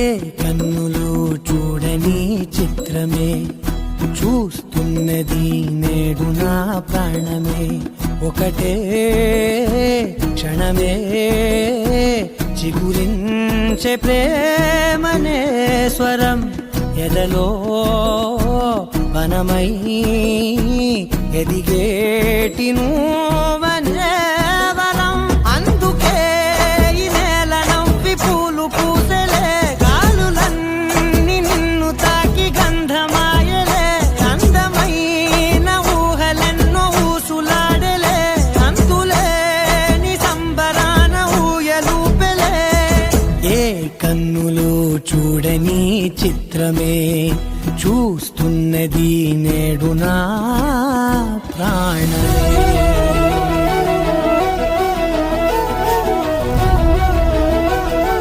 ఏ కన్నులు చూడని చిత్రమే చూస్తున్నది నేడు నా ప్రాణమే. ఒకటే క్షణమే చిగురించే ప్రేమనే స్వరం ఎదలో వనమై ఎదిగేటి నువ్వనే వరం. అందుకే ఈ నేల నవ్వి పూలు పూసలే, గాలులన్నీ నిన్ను తాకి గంధమాయలే. అందమైన ఊహలెన్నో ఊసులాడలే, అంతులేని సంబరాన ఊయలూపెలే. ఏ కన్నులు చూడని చిత్రమే చూస్తున్నది నేడు నా ప్రాణమే.